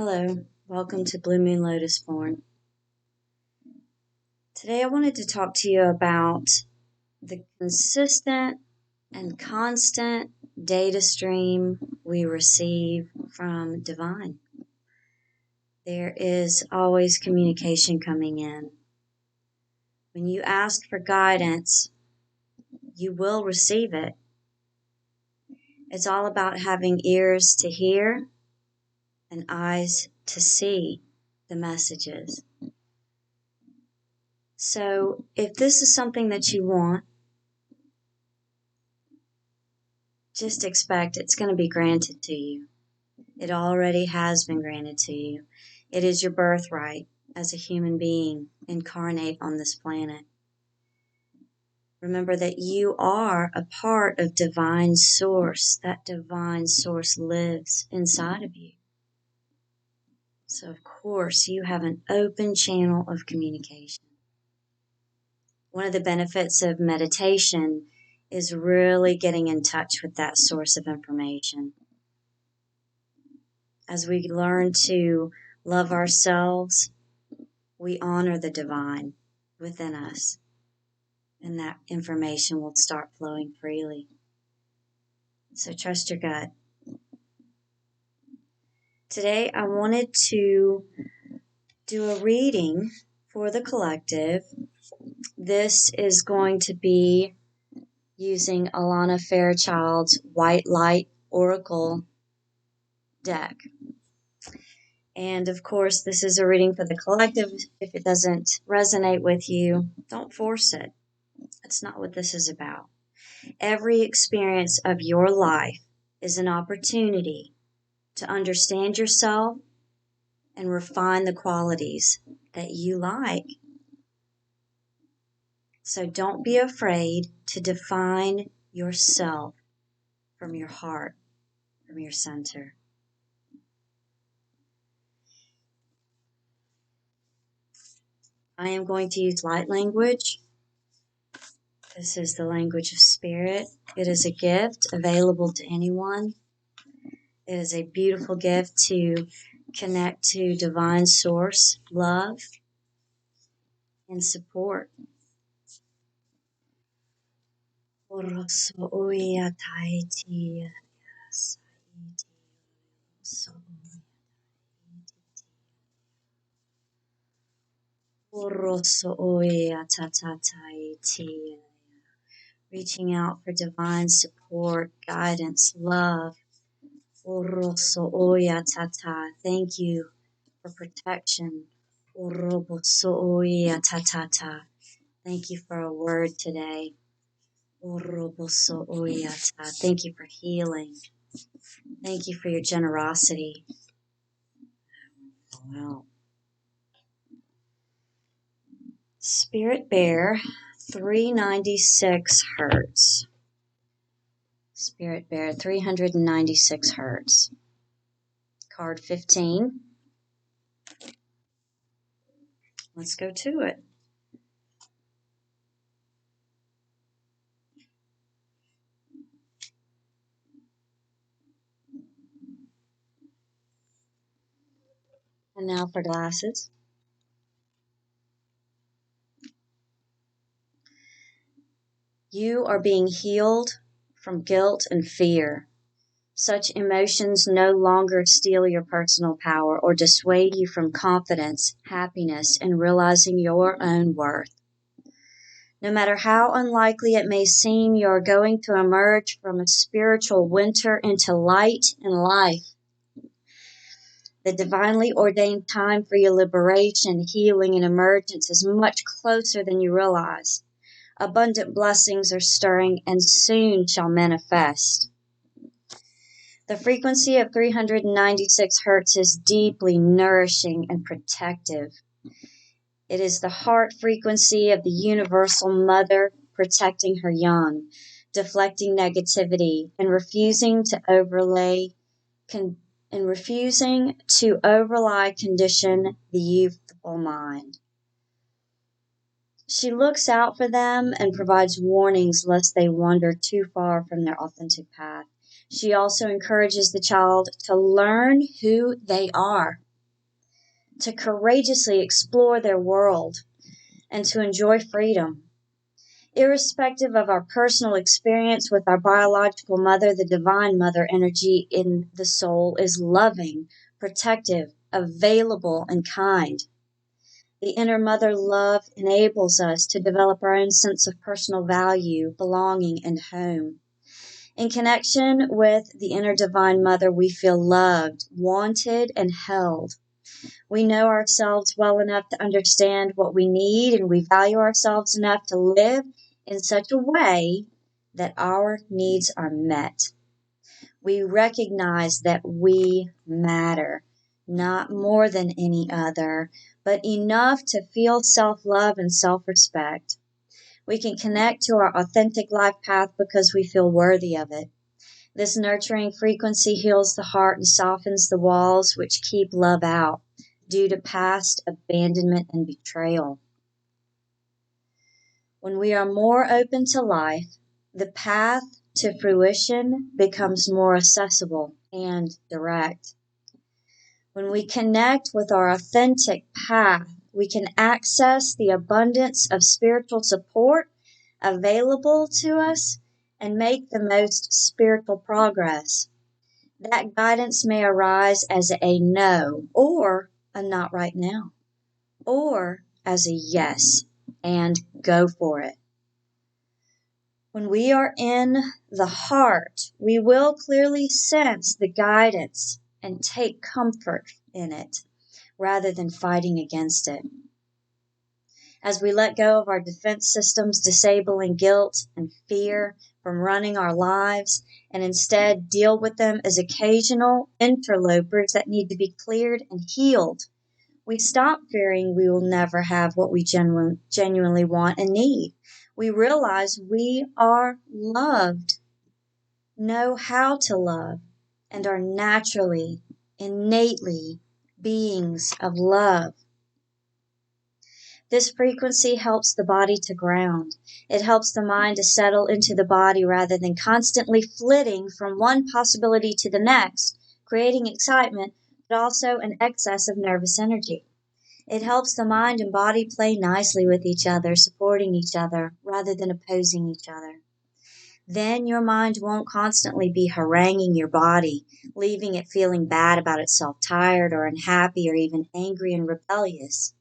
Hello, welcome to Blue Moon Lotus Born. Today I wanted to talk to you about the consistent and constant data stream we receive from Divine. There is always communication coming in. When you ask for guidance, you will receive it. It's all about having ears to hear and eyes to see the messages. So if this is something that you want, just expect it's going to be granted to you. It already has been granted to you. It is your birthright as a human being incarnate on this planet. Remember that you are a part of divine source. That divine source lives inside of you. So of course you have an open channel of communication. One of the benefits of meditation is really getting in touch with that source of information. As we learn to love ourselves, we honor the divine within us, and that information will start flowing freely. So trust your gut. Today, I wanted to do a reading for the collective. This is going to be using Alana Fairchild's White Light Oracle deck. And of course, this is a reading for the collective. If it doesn't resonate with you, don't force it. That's not what this is about. Every experience of your life is an opportunity to understand yourself and refine the qualities that you like. So don't be afraid to define yourself from your heart, from your center. I am going to use light language. This is the language of spirit. It is a gift available to anyone. It is a beautiful gift to connect to divine source, love, and support. Reaching out for divine support, guidance, love. Thank you for protection. Thank you for a word today. Thank you for healing. Thank you for your generosity. Wow. Spirit Bear, 396 hertz. Spirit Bear, 396 hertz. Card 15. Let's go to it. And now for glasses. You are being healed from guilt and fear. Such emotions no longer steal your personal power or dissuade you from confidence, happiness, and realizing your own worth. No matter how unlikely it may seem, you are going to emerge from a spiritual winter into light and life. The divinely ordained time for your liberation, healing, and emergence is much closer than you realize. Abundant blessings are stirring and soon shall manifest. The frequency of 396 hertz is deeply nourishing and protective. It is the heart frequency of the universal mother protecting her young, deflecting negativity, and refusing to overlay condition the youthful mind. She looks out for them and provides warnings lest they wander too far from their authentic path. She also encourages the child to learn who they are to courageously explore their world, and to enjoy freedom. Irrespective of our personal experience with our biological mother, the divine mother energy in the soul is loving, protective, available, and kind. The inner mother love enables us to develop our own sense of personal value, belonging, and home. In connection with the inner divine mother, we feel loved, wanted, and held. We know ourselves well enough to understand what we need, and we value ourselves enough to live in such a way that our needs are met. We recognize that we matter, not more than any other, but enough to feel self-love and self-respect. We can connect to our authentic life path because we feel worthy of it. This nurturing frequency heals the heart and softens the walls which keep love out due to past abandonment and betrayal. When we are more open to life, the path to fruition becomes more accessible and direct. When we connect with our authentic path, we can access the abundance of spiritual support available to us and make the most spiritual progress. That guidance may arise as a no or a not right now, or as a yes and go for it. When we are in the heart, we will clearly sense the guidance and take comfort in it rather than fighting against it. As we let go of our defense systems, disabling guilt and fear from running our lives, and instead deal with them as occasional interlopers that need to be cleared and healed, we stop fearing we will never have what we genuinely want and need. We realize we are loved, know how to love, and are naturally, innately beings of love. This frequency helps the body to ground. It helps the mind to settle into the body rather than constantly flitting from one possibility to the next, creating excitement, but also an excess of nervous energy. It helps the mind and body play nicely with each other, supporting each other rather than opposing each other. Then your mind won't constantly be haranguing your body, leaving it feeling bad about itself, tired or unhappy or even angry and rebellious.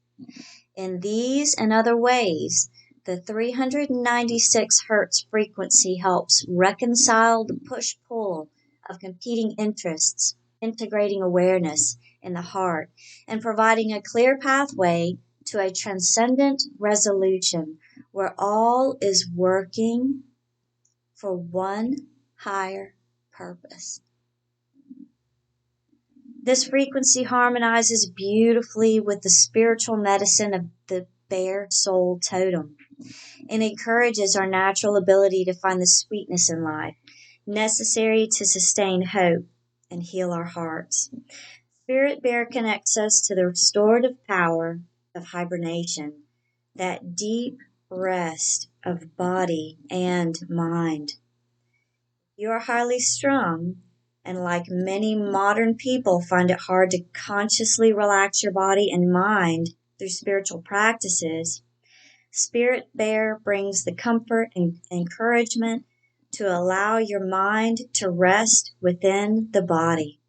In these and other ways, the 396 Hz frequency helps reconcile the push-pull of competing interests, integrating awareness in the heart, and providing a clear pathway to a transcendent resolution where all is working for one higher purpose. This frequency harmonizes beautifully with the spiritual medicine of the bear soul totem and encourages our natural ability to find the sweetness in life necessary to sustain hope and heal our hearts. Spirit bear connects us to the restorative power of hibernation, that deep rest of body and mind. You are highly strung, and like many modern people find it hard to consciously relax your body and mind through spiritual practices, Spirit Bear brings the comfort and encouragement to allow your mind to rest within the body.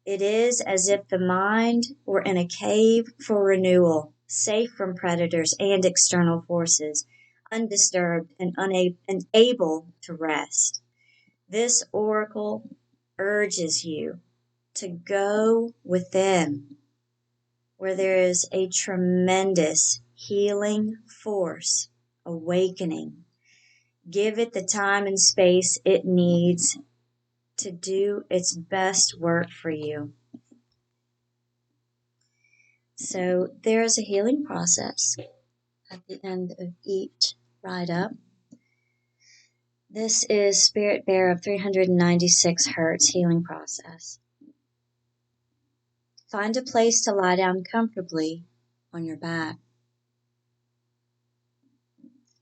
It is as if the mind were in a cave for renewal, safe from predators and external forces, undisturbed and able to rest. This oracle urges you to go within, where there is a tremendous healing force awakening. Give it the time and space it needs to do its best work for you. So there's a healing process at the end of each ride up. This is Spirit Bear of 396 Hertz healing process. Find a place to lie down comfortably on your back,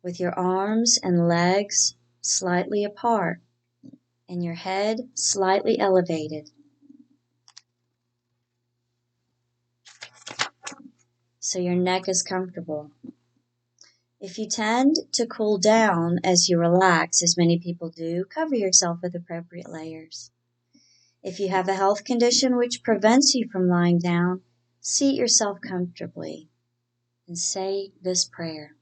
with your arms and legs slightly apart and your head slightly elevated. so your neck is comfortable. If you tend to cool down as you relax, as many people do, cover yourself with appropriate layers. If you have a health condition which prevents you from lying down, seat yourself comfortably and say this prayer.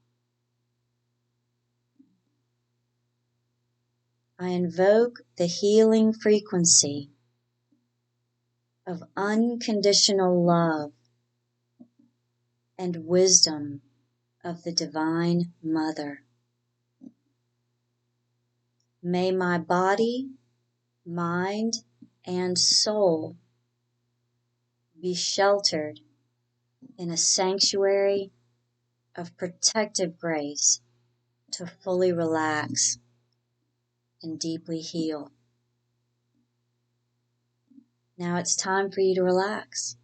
I invoke the healing frequency of unconditional love and wisdom of the Divine Mother. May my body, mind, and soul be sheltered in a sanctuary of protective grace to fully relax and deeply heal. Now it's time for you to relax.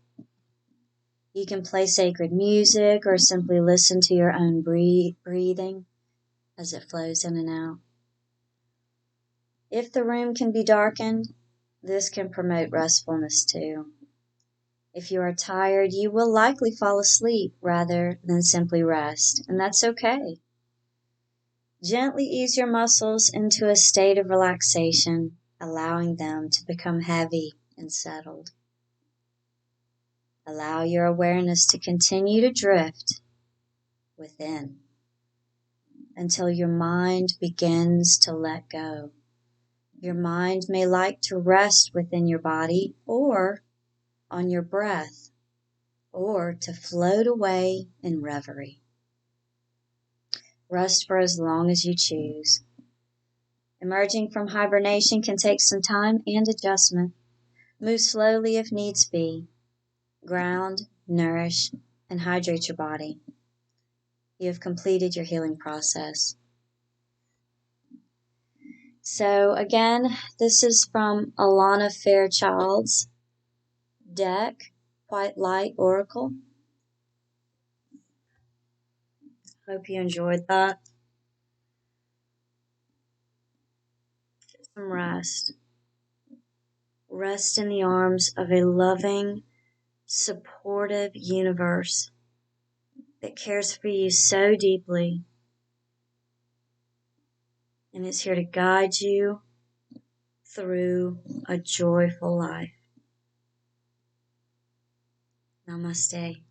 You can play sacred music or simply listen to your own breathing as it flows in and out. If the room can be darkened, this can promote restfulness too. If you are tired, you will likely fall asleep rather than simply rest, and that's okay. Gently ease your muscles into a state of relaxation, allowing them to become heavy and settled. Allow your awareness to continue to drift within until your mind begins to let go. Your mind may like to rest within your body or on your breath, or to float away in reverie. Rest for as long as you choose. Emerging from hibernation can take some time and adjustment. Move slowly if needs be. Ground, nourish, and hydrate your body. You have completed your healing process. So again, this is from Alana Fairchild's deck, White Light Oracle. Hope you enjoyed that. Get some rest. Rest in the arms of a loving, supportive universe that cares for you so deeply and is here to guide you through a joyful life. Namaste.